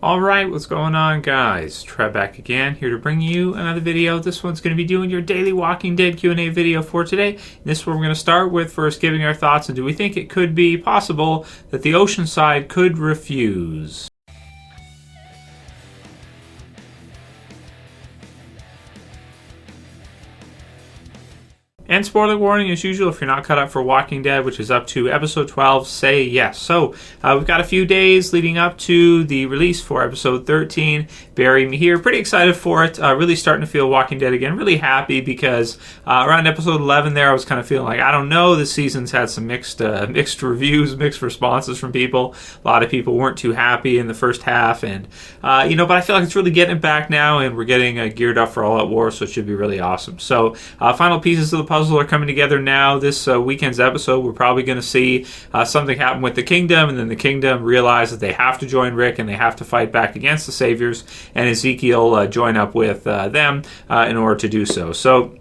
Alright, what's going on, guys? Trev back again, here to bring you another video. This one's going to be doing your daily Walking Dead Q&A video for today. This is where we're going to start with first giving our thoughts, and do we think it could be possible that the Oceanside could refuse? And spoiler warning, as usual, if you're not caught up for Walking Dead, which is up to episode 12, say yes. So, we've got a few days leading up to the release for episode 13. Bury me here. Pretty excited for it. Really starting to feel Walking Dead again. Really happy because around episode 11 there, I was kind of feeling like, I don't know, this season's had some mixed reviews, mixed responses from people. A lot of people weren't too happy in the first half. And, but I feel like it's really getting it back now, and we're getting geared up for All Out War, so it should be really awesome. So, final pieces of the puzzle are coming together now. This weekend's episode, we're probably going to see something happen with the Kingdom, and then the Kingdom realize that they have to join Rick and they have to fight back against the Saviors, and Ezekiel join up with them in order to do so. So,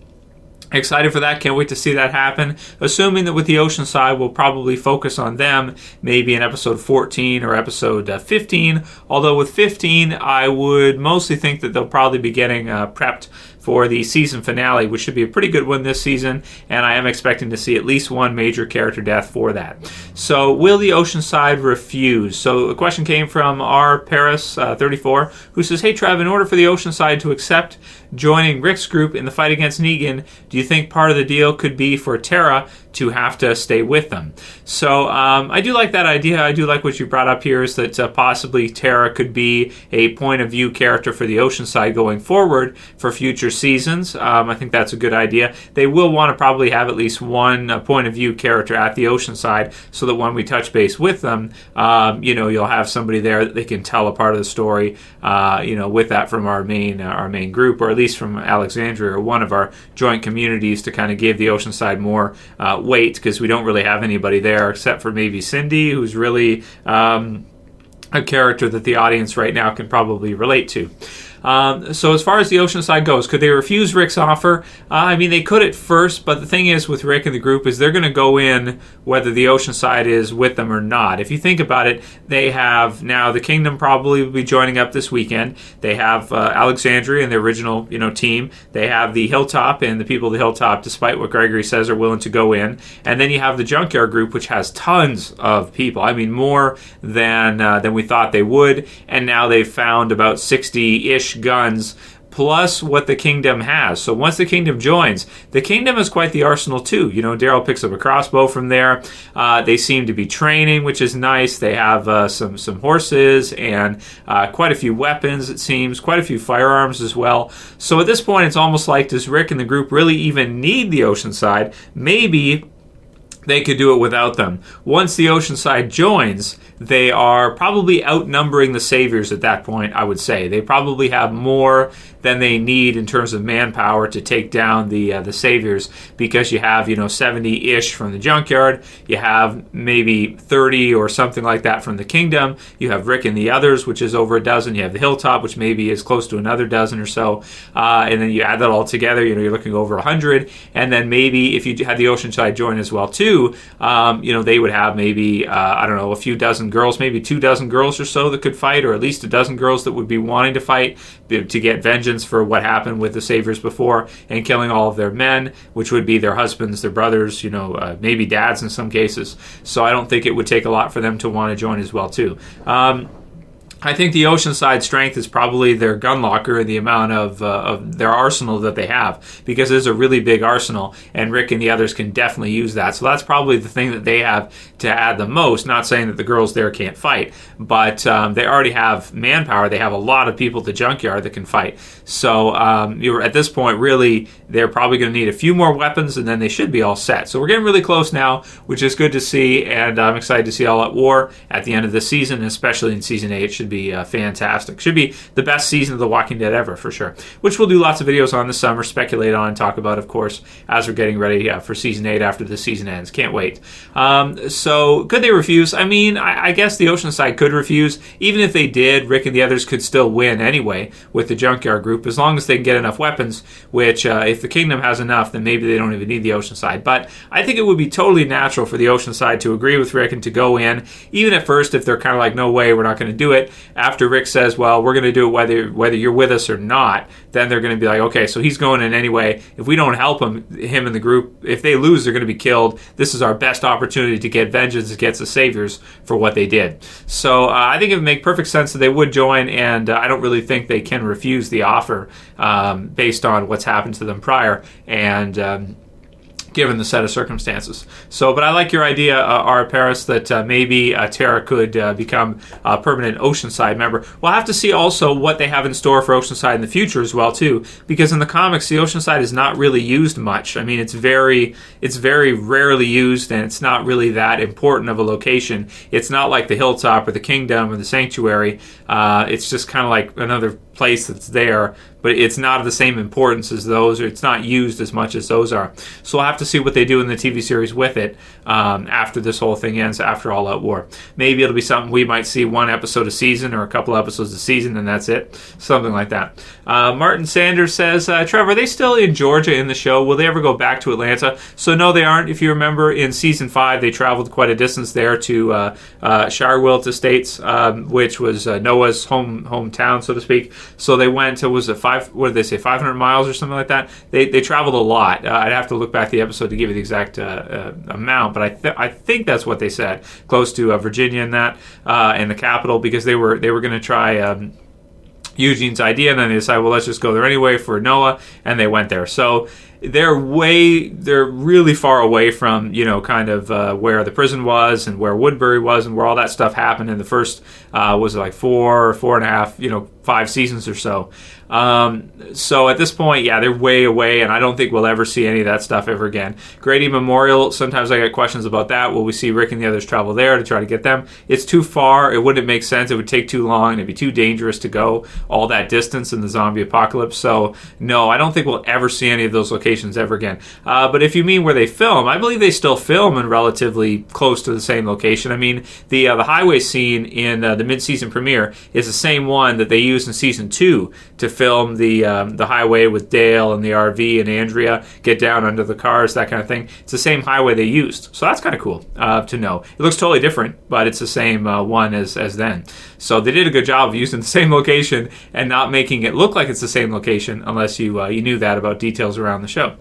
excited for that. Can't wait to see that happen. Assuming that with the Oceanside, we'll probably focus on them maybe in episode 14 or episode 15. Although with 15, I would mostly think that they'll probably be getting prepped for the season finale, which should be a pretty good one this season, and I am expecting to see at least one major character death for that. So, will the Oceanside refuse? So, the question came from R. Paris 34, who says, "Hey Trev, in order for the Oceanside to accept joining Rick's group in the fight against Negan, do you think part of the deal could be for Tara to have to stay with them?" So, I do like that idea. I do like what you brought up here, is that possibly Tara could be a point of view character for the Oceanside going forward for future seasons. I think that's a good idea. They will want to probably have at least one point of view character at the Oceanside, so that when we touch base with them, you'll have somebody there that they can tell a part of the story, with that from our main group, or at least from Alexandria or one of our joint communities, to kind of give the Oceanside more weight, because we don't really have anybody there except for maybe Cindy, who's really a character that the audience right now can probably relate to. So as far as the Oceanside goes, could they refuse Rick's offer? They could at first, but the thing is with Rick and the group is they're going to go in whether the Oceanside is with them or not. If you think about it, they have now the Kingdom probably will be joining up this weekend. They have Alexandria and the original team. They have the Hilltop, and the people of the Hilltop, despite what Gregory says, are willing to go in. And then you have the Junkyard group, which has tons of people. More than we thought they would. And now they've found about 60-ish guns, plus what the Kingdom has. So once the Kingdom joins, the Kingdom has quite the arsenal too. Daryl picks up a crossbow from there. They seem to be training, which is nice. They have some horses and quite a few weapons, it seems, quite a few firearms as well. So at this point, it's almost like, does Rick and the group really even need the Oceanside? Maybe they could do it without them. Once the Oceanside joins, they are probably outnumbering the Saviors at that point, I would say. They probably have more than they need in terms of manpower to take down the Saviors, because you have 70-ish from the Junkyard, you have maybe 30 or something like that from the Kingdom, you have Rick and the others, which is over a dozen, you have the Hilltop, which maybe is close to another dozen or so, and then you add that all together, you're looking over 100, and then maybe if you had the Oceanside join as well too, they would have maybe a few dozen girls, maybe 2 dozen girls or so that could fight, or at least a dozen girls that would be wanting to fight to get vengeance for what happened with the Saviors before and killing all of their men, which would be their husbands, their brothers, maybe dads in some cases. So I don't think it would take a lot for them to want to join as well too. I think the Oceanside strength is probably their gun locker and the amount of their arsenal that they have, because there's a really big arsenal, and Rick and the others can definitely use that. So that's probably the thing that they have to add the most. Not saying that the girls there can't fight, but they already have manpower. They have a lot of people at the Junkyard that can fight. So at this point, really, they're probably going to need a few more weapons, and then they should be all set. So we're getting really close now, which is good to see, and I'm excited to see All Out War at the end of the season, especially in Season 8. It should be fantastic. Should be the best season of The Walking Dead ever, for sure. Which we'll do lots of videos on this summer, speculate on, and talk about, of course, as we're getting ready for Season 8 after the season ends. Can't wait. So, could they refuse? I guess the Oceanside could refuse. Even if they did, Rick and the others could still win anyway with the Junkyard group, as long as they can get enough weapons, which, if the Kingdom has enough, then maybe they don't even need the Oceanside. But I think it would be totally natural for the Oceanside to agree with Rick and to go in, even at first if they're kind of like, no way, we're not going to do it. after Rick says, well, we're going to do it whether you're with us or not, then they're going to be like, okay, so he's going in anyway. If we don't help him and the group, if they lose, they're going to be killed. This is our best opportunity to get vengeance against the Saviors for what they did. So I think it would make perfect sense that they would join, and I don't really think they can refuse the offer based on what's happened to them prior, and given the set of circumstances. So, but I like your idea, R. Paris, that maybe Tara could become a permanent Oceanside member. We'll have to see also what they have in store for Oceanside in the future as well, too, because in the comics, the Oceanside is not really used much. I mean, it's very rarely used, and it's not really that important of a location. It's not like the Hilltop or the Kingdom or the Sanctuary. It's just kind of like another place that's there, but it's not of the same importance as those, or it's not used as much as those are. So we'll have to see what they do in the TV series with it after this whole thing ends, after All Out War. Maybe it'll be something we might see one episode a season or a couple episodes a season, and that's it. Something like that. Martin Sanders says, Trevor, are they still in Georgia in the show? Will they ever go back to Atlanta? So no, they aren't. If you remember, in season 5, they traveled quite a distance there to Shirewilt Estates, which was Noah's hometown, so to speak. So they went to, was it 500 miles or something like that? They traveled a lot. I'd have to look back the episode to give you the exact amount, but I think that's what they said, close to Virginia and that, and the capital, because they were going to try Eugene's idea, and then they decided, well, let's just go there anyway for Noah, and they went there. So they're really far away from, kind of where the prison was and where Woodbury was and where all that stuff happened in the first, was it like 4.5, 5 seasons or so. So at this point, yeah, they're way away, and I don't think we'll ever see any of that stuff ever again. Grady Memorial, sometimes I get questions about that. Will we see Rick and the others travel there to try to get them? It's too far. It wouldn't make sense. It would take too long. It'd be too dangerous to go all that distance in the zombie apocalypse. So no, I don't think we'll ever see any of those locations ever again. But if you mean where they film, I believe they still film in relatively close to the same location. I mean, the highway scene in the mid-season premiere is the same one that they used in season 2 to film the highway with Dale and the RV and Andrea get down under the cars, that kind of thing. It's the same highway they used, so that's kind of cool to know. It looks totally different, but it's the same one as then. So they did a good job of using the same location and not making it look like it's the same location, unless you knew that about details around the show,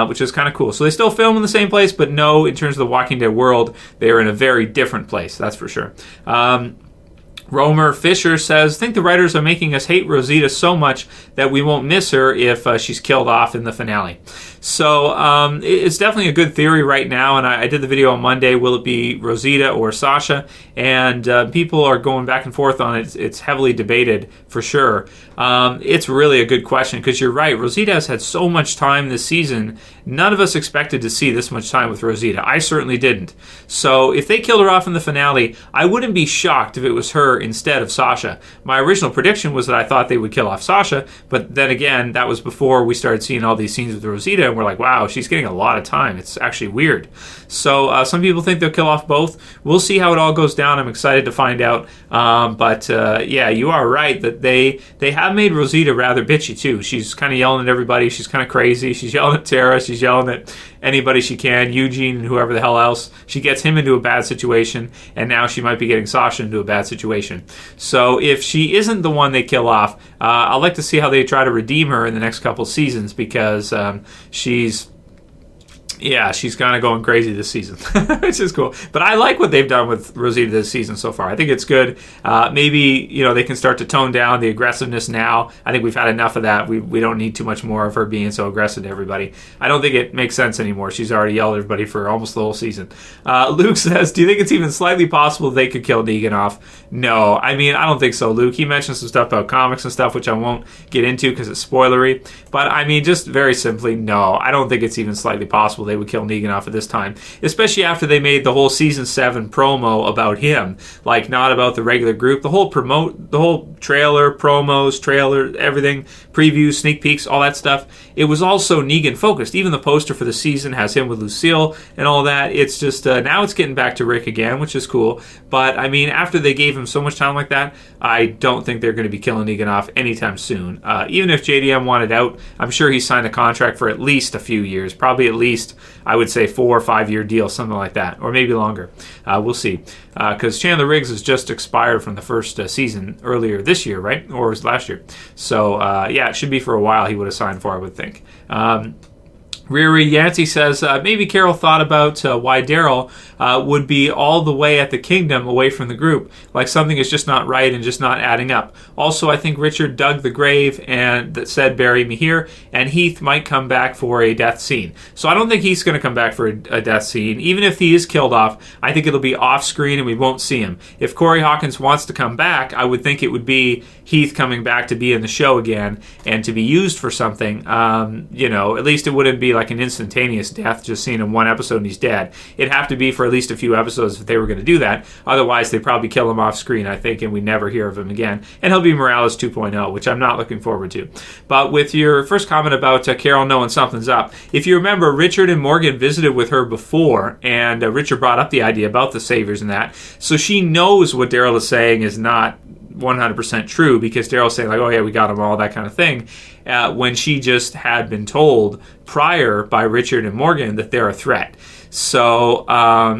which is kind of cool. So they still film in the same place, but no, in terms of the Walking Dead world, they are in a very different place, that's for sure. Romer Fisher says, I think the writers are making us hate Rosita so much that we won't miss her if she's killed off in the finale. So it's definitely a good theory right now, and I did the video on Monday, will it be Rosita or Sasha? And people are going back and forth on it. It's heavily debated for sure. It's really a good question, because you're right, Rosita has had so much time this season. None of us expected to see this much time with Rosita. I certainly didn't. So if they killed her off in the finale, I wouldn't be shocked if it was her instead of Sasha. My original prediction was that I thought they would kill off Sasha, but then again, that was before we started seeing all these scenes with Rosita, and we're like, wow, she's getting a lot of time. It's actually weird. So some people think they'll kill off both. We'll see how it all goes down. I'm excited to find out. But yeah, you are right that they have made Rosita rather bitchy too. She's kind of yelling at everybody. She's kind of crazy. She's yelling at Tara. She's yelling at anybody she can, Eugene and whoever the hell else. She gets him into a bad situation, and now she might be getting Sasha into a bad situation. So if she isn't the one they kill off, I'd like to see how they try to redeem her in the next couple seasons, because she's kind of going crazy this season, which is cool. But I like what they've done with Rosita this season so far. I think it's good. Maybe, they can start to tone down the aggressiveness now. I think we've had enough of that. We don't need too much more of her being so aggressive to everybody. I don't think it makes sense anymore. She's already yelled at everybody for almost the whole season. Luke says, do you think it's even slightly possible they could kill Negan off? No. I mean, I don't think so, Luke. He mentioned some stuff about comics and stuff, which I won't get into because it's spoilery. But, I mean, just very simply, no. I don't think it's even slightly possible they would kill Negan off at this time, especially after they made the whole season 7 promo about him, like not about the regular group. The whole trailer, promos, everything, previews, sneak peeks, all that stuff, it was also Negan focused. Even the poster for the season has him with Lucille and all that. It's just, now it's getting back to Rick again, which is cool. But, I mean, after they gave him so much time like that, I don't think they're going to be killing Negan off anytime soon. Even if JDM wanted out, I'm sure he signed a contract for at least a few years. Probably at least, I would say, 4 or 5 year deal, something like that. Or maybe longer. We'll see. Because Chandler Riggs has just expired from the first season earlier this year, right? Or was it last year? So, yeah, it should be for a while he would have signed for, I would think. Riri Yancey says, maybe Carol thought about why Daryl would be all the way at the kingdom away from the group. Like something is just not right and just not adding up. Also, I think Richard dug the grave and that said, bury me here, and Heath might come back for a death scene. So I don't think he's going to come back for a death scene. Even if he is killed off, I think it'll be off screen and we won't see him. If Corey Hawkins wants to come back, I would think it would be Heath coming back to be in the show again and to be used for something. At least it wouldn't be like an instantaneous death, just seeing him one episode and he's dead. It'd have to be for at least a few episodes if they were going to do that. Otherwise, they'd probably kill him off screen, I think, and we never hear of him again. And he'll be Morales 2.0, which I'm not looking forward to. But with your first comment about Carol knowing something's up, if you remember, Richard and Morgan visited with her before, and Richard brought up the idea about the Saviors and that. So she knows what Daryl is saying is not 100% true, because Daryl's saying, like, oh yeah, we got them all, that kind of thing, when she just had been told prior by Richard and Morgan that they're a threat. So,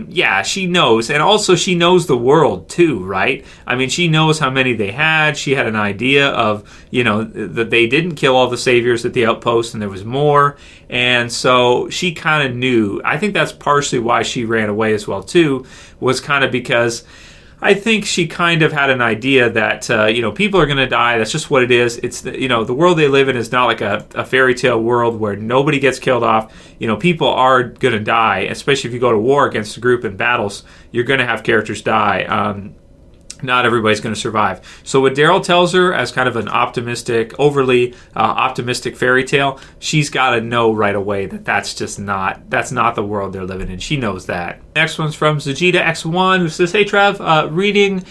yeah, she knows. And also she knows the world too, right? I mean, she knows how many they had. She had an idea of, that they didn't kill all the Saviors at the outpost and there was more. And so she kind of knew. I think that's partially why she ran away as well too, was kind of because I think she kind of had an idea that, people are going to die. That's just what it is. It's, the world they live in is not like a fairy tale world where nobody gets killed off. People are going to die, especially if you go to war against a group in battles. You're going to have characters die. Not everybody's going to survive. So what Daryl tells her as kind of an overly optimistic fairy tale, she's got to know right away that that's not the world they're living in. She knows that. Next one's from Zajita X1, who says, hey Trev, reading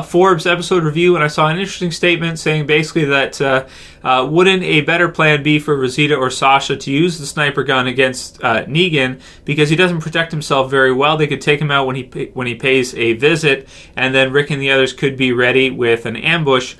Forbes episode review, and I saw an interesting statement saying basically that wouldn't a better plan be for Rosita or Sasha to use the sniper gun against Negan, because he doesn't protect himself very well. They could take him out when he pays a visit, and then Rick and the others could be ready with an ambush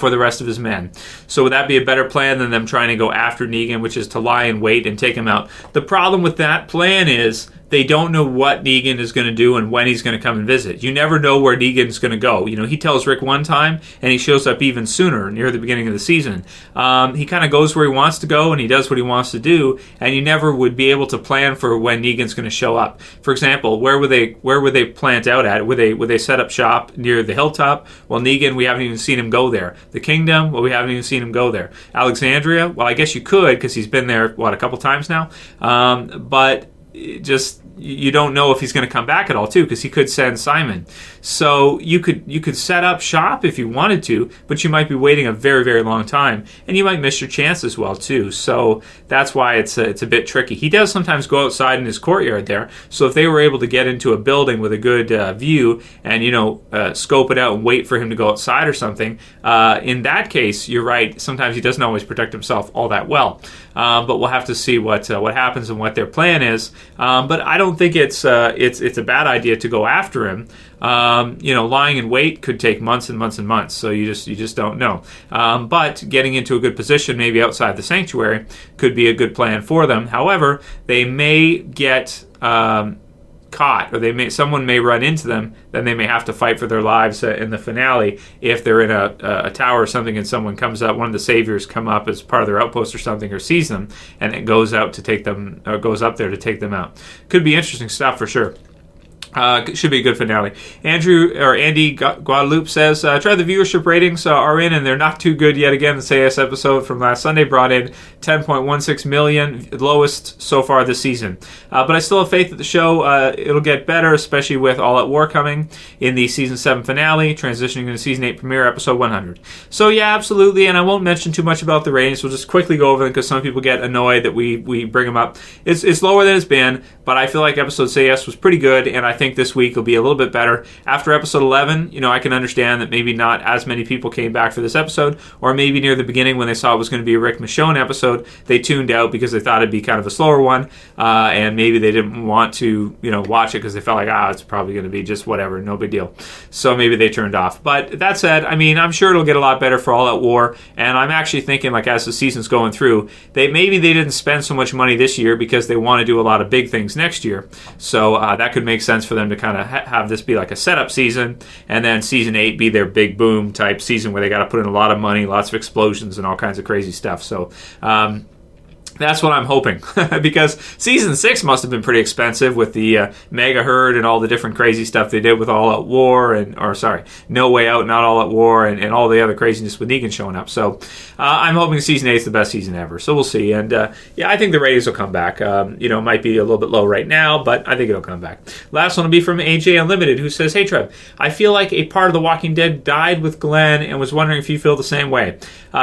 for the rest of his men. So would that be a better plan than them trying to go after Negan, which is to lie in wait and take him out? The problem with that plan is they don't know what Negan is going to do and when he's going to come and visit. You never know where Negan's going to go. He tells Rick one time, and he shows up even sooner, near the beginning of the season. He kind of goes where he wants to go, and he does what he wants to do, and you never would be able to plan for when Negan's going to show up. For example, where would they plant out at? Would they set up shop near the hilltop? Well, Negan, we haven't even seen him go there. The Kingdom, well, we haven't even seen him go there. Alexandria, well, I guess you could, because he's been there, a couple times now? But just, you don't know if he's going to come back at all too, because he could send Simon. So you could set up shop if you wanted to, but you might be waiting a very, very long time, and you might miss your chance as well too. So that's why it's a bit tricky. He does sometimes go outside in his courtyard there, so if they were able to get into a building with a good view and scope it out and wait for him to go outside or something, in that case, you're right, sometimes he doesn't always protect himself all that well. But we'll have to see what happens and what their plan is. But I don't think it's a bad idea to go after him. Lying in wait could take months and months and months, so you just don't know. But getting into a good position, maybe outside the sanctuary, could be a good plan for them. However, they may get caught, or someone may run into them. Then they may have to fight for their lives in the finale if they're in a tower or something, and someone comes up, one of the Saviors come up as part of their outpost or something, or sees them, and it goes out to take them, or goes up there to take them out. Could be interesting stuff for sure. Should be a good finale. Andy Guadalupe says, try the viewership ratings are in, and they're not too good yet again. The SAS episode from last Sunday brought in 10.16 million, lowest so far this season. But I still have faith that the show, it'll get better, especially with All Out War coming in the Season 7 finale, transitioning into Season 8 premiere, Episode 100. So yeah, absolutely, and I won't mention too much about the ratings. We'll just quickly go over them, because some people get annoyed that we bring them up. It's lower than it's been, but I feel like Episode Say Yes was pretty good, and I think this week will be a little bit better. After episode 11, I can understand that maybe not as many people came back for this episode, or maybe near the beginning when they saw it was going to be a Rick Michonne episode, they tuned out because they thought it'd be kind of a slower one, and maybe they didn't want to, watch it because they felt like, it's probably going to be just whatever, no big deal. So maybe they turned off. But that said, I'm sure it'll get a lot better for All Out War, and I'm actually thinking, like, as the season's going through, maybe they didn't spend so much money this year because they want to do a lot of big things next year. So that could make sense for them to kind of have this be like a setup season, and then season 8 be their big boom type season where they got to put in a lot of money, lots of explosions, and all kinds of crazy stuff. So that's what I'm hoping, because season 6 must have been pretty expensive with the mega herd and all the different crazy stuff they did with All Out War, No Way Out, not All Out War, and all the other craziness with Negan showing up. So I'm hoping season 8 is the best season ever. So we'll see. And I think the ratings will come back. It might be a little bit low right now, but I think it'll come back. Last one will be from AJ Unlimited, who says, "Hey Trev, I feel like a part of The Walking Dead died with Glenn and was wondering if you feel the same way.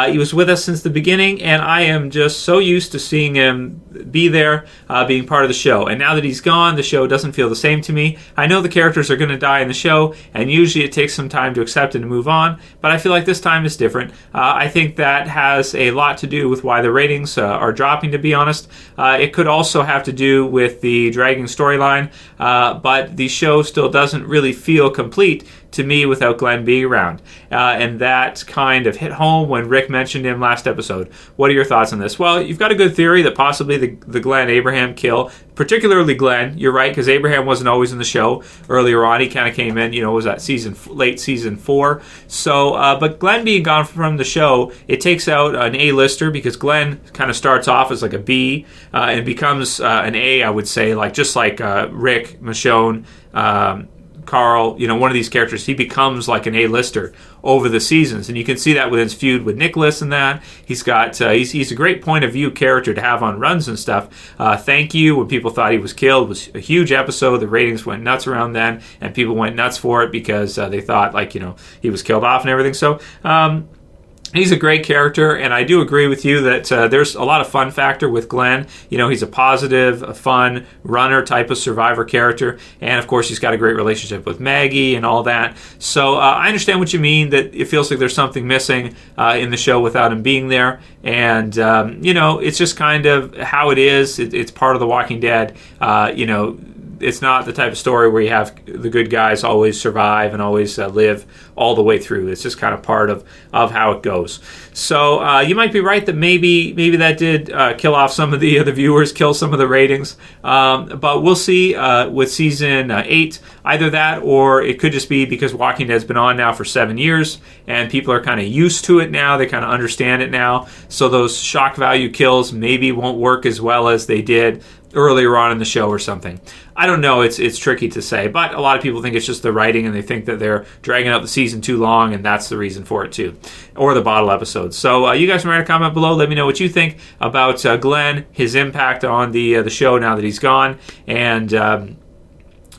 He was with us since the beginning, and I am just so used to seeing him be there, being part of the show. And now that he's gone, the show doesn't feel the same to me. I know the characters are going to die in the show, and usually it takes some time to accept and to move on, but I feel like this time is different. I think that has a lot to do with why the ratings are dropping, to be honest. It could also have to do with the dragging storyline, but the show still doesn't really feel complete to me without Glenn being around. And that kind of hit home when Rick mentioned him last episode. What are your thoughts on this?" Well, you've got a good theory that possibly the Glenn Abraham kill, particularly Glenn, you're right, because Abraham wasn't always in the show earlier on. He kind of came in, was that late season 4. So, but Glenn being gone from the show, it takes out an A-lister, because Glenn kind of starts off as like a B and becomes an A, I would say, just like Rick, Michonne, Carl, one of these characters, he becomes like an A-lister over the seasons, and you can see that with his feud with Nicholas and that. He's got he's a great point of view character to have on runs and stuff. Thank You, when people thought he was killed, was a huge episode. The ratings went nuts around then, and people went nuts for it because they thought he was killed off and everything. So he's a great character, and I do agree with you that there's a lot of fun factor with Glenn. He's a positive, a fun runner type of survivor character, and of course he's got a great relationship with Maggie and all that. So I understand what you mean, that it feels like there's something missing in the show without him being there, and it's just kind of how it is. It's part of The Walking Dead. It's not the type of story where you have the good guys always survive and always live all the way through. It's just kind of part of how it goes. So you might be right that maybe that did kill off some of the viewers, kill some of the ratings. But we'll see with season 8, either that, or it could just be because Walking Dead's been on now for 7 years and people are kind of used to it now. They kind of understand it now. So those shock value kills maybe won't work as well as they did earlier on in the show or something. I don't know. It's tricky to say, but a lot of people think it's just the writing, and they think that they're dragging out the season too long, and that's the reason for it too, or the bottle episodes. So you guys can write a comment below. Let me know what you think about Glenn, his impact on the show now that he's gone, and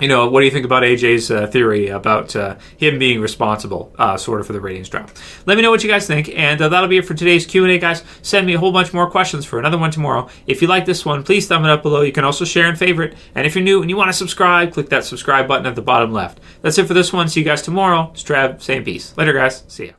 what do you think about AJ's theory about him being responsible sort of for the ratings drop? Let me know what you guys think, and that'll be it for today's Q&A, guys. Send me a whole bunch more questions for another one tomorrow. If you like this one, please thumb it up below. You can also share and favorite, and if you're new and you want to subscribe, click that subscribe button at the bottom left. That's it for this one. See you guys tomorrow. It's Trev, saying peace. Later, guys. See ya.